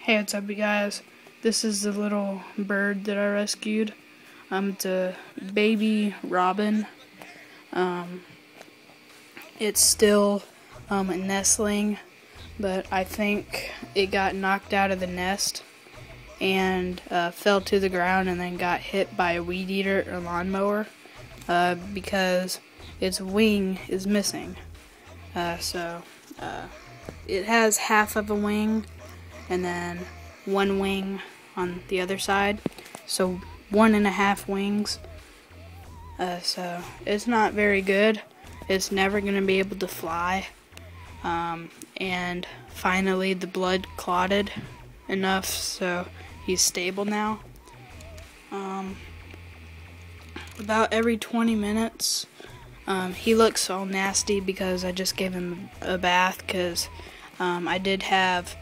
Hey, what's up, you guys? This is the little bird that I rescued. It's a baby robin. It's still a nestling, but I think it got knocked out of the nest and fell to the ground and then got hit by a weed eater or lawnmower because its wing is missing. It has half of a wing and then one wing on the other side, so 1.5 wings. So it's not very good. It's never gonna be able to fly. And finally the blood clotted enough so he's stable now. About every 20 minutes he looks all nasty because I just gave him a bath, because I did have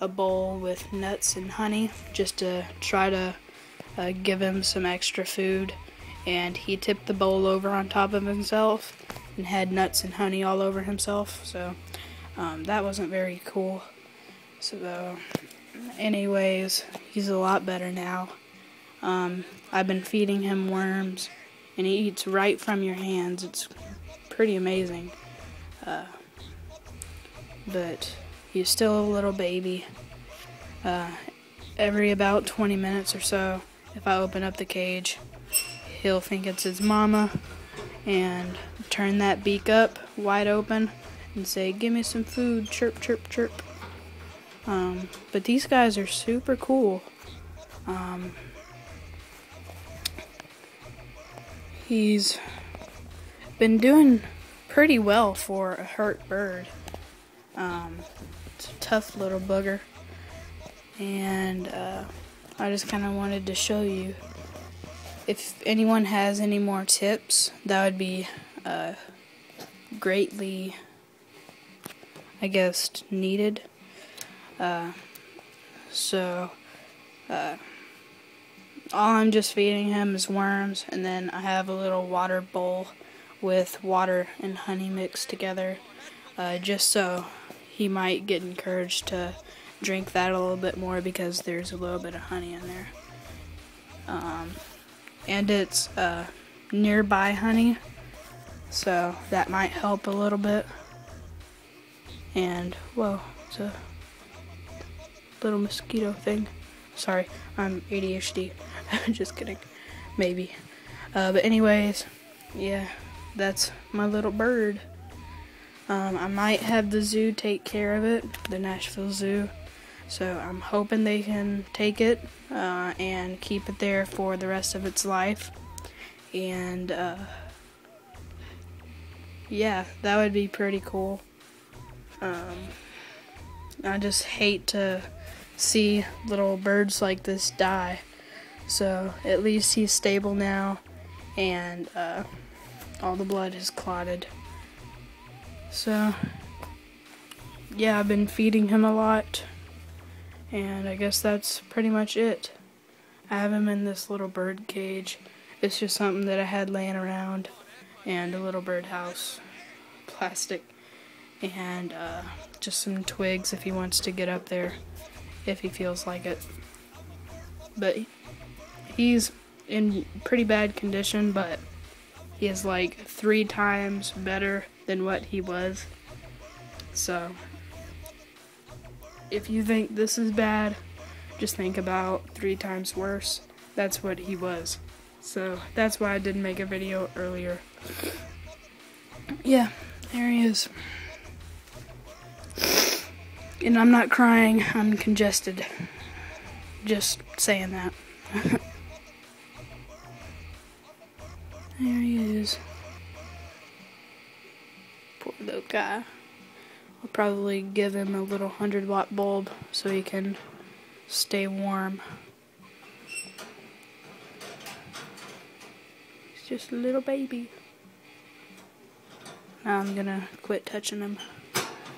a bowl with nuts and honey just to try to give him some extra food, and he tipped the bowl over on top of himself and had nuts and honey all over himself, so that wasn't very cool. So anyways, he's a lot better now. I've been feeding him worms and he eats right from your hands. It's pretty amazing. But he's still a little baby. Every about 20 minutes or so, if I open up the cage, he'll think it's his mama and turn that beak up wide open and say, "Give me some food, chirp, chirp, chirp." But these guys are super cool. He's been doing pretty well for a hurt bird. It's a tough little booger, and I just kind of wanted to show you. If anyone has any more tips, that would be greatly, I guess, needed. All I'm just feeding him is worms, and then I have a little water bowl with water and honey mixed together, just so he might get encouraged to drink that a little bit more because there's a little bit of honey in there. And it's nearby honey, so that might help a little bit. And whoa, it's a little mosquito thing. Sorry, I'm ADHD. Just kidding. Maybe. But anyways, yeah, that's my little bird. I might have the zoo take care of it, the Nashville Zoo. So I'm hoping they can take it and keep it there for the rest of its life. And yeah, that would be pretty cool. I just hate to see little birds like this die. So at least he's stable now, and all the blood is clotted. So yeah, I've been feeding him a lot, and I guess that's pretty much it. I have him in this little bird cage. It's just something that I had laying around, and a little birdhouse, plastic, and just some twigs if he wants to get up there, if he feels like it. But he's in pretty bad condition, but he is like 3 times better than what he was. So if you think this is bad, just think about 3 times worse. That's what he was. So that's why I didn't make a video earlier. Yeah, there he is. And I'm not crying, I'm congested. Just saying that. There he is. Poor little guy. I'll probably give him a little 100-watt bulb so he can stay warm. He's just a little baby. Now I'm gonna quit touching him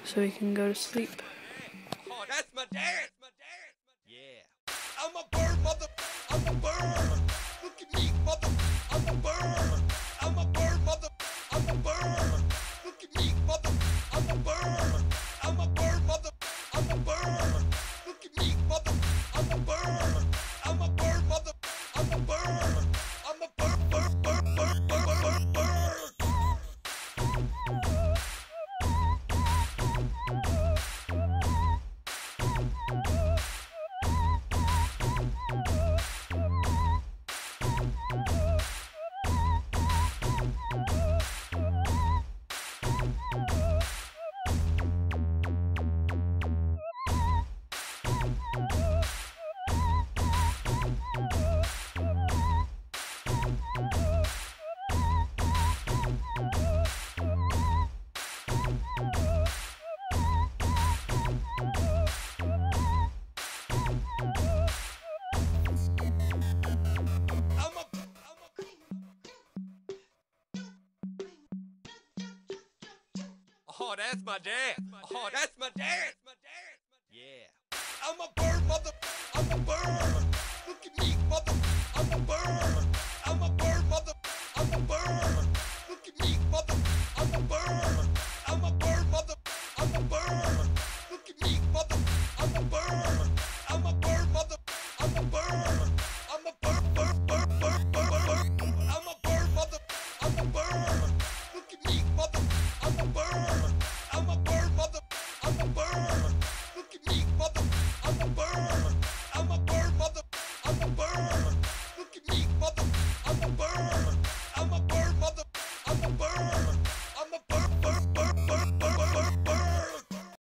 so he can go to sleep. Oh, that's my dance, yeah. I'm a bird, mother, I'm a bird. Look at me, mother, I'm a bird. I'm a bird, mother, I'm a bird. Look at me, mother, I'm a bird. I'm a bird, mother, I'm a bird. Look at me, mother. Oh, that's my dad. Oh, that's my dad. Yeah. I'm a bird, mother. I'm a bird. Look at me, mother. I'm a bird.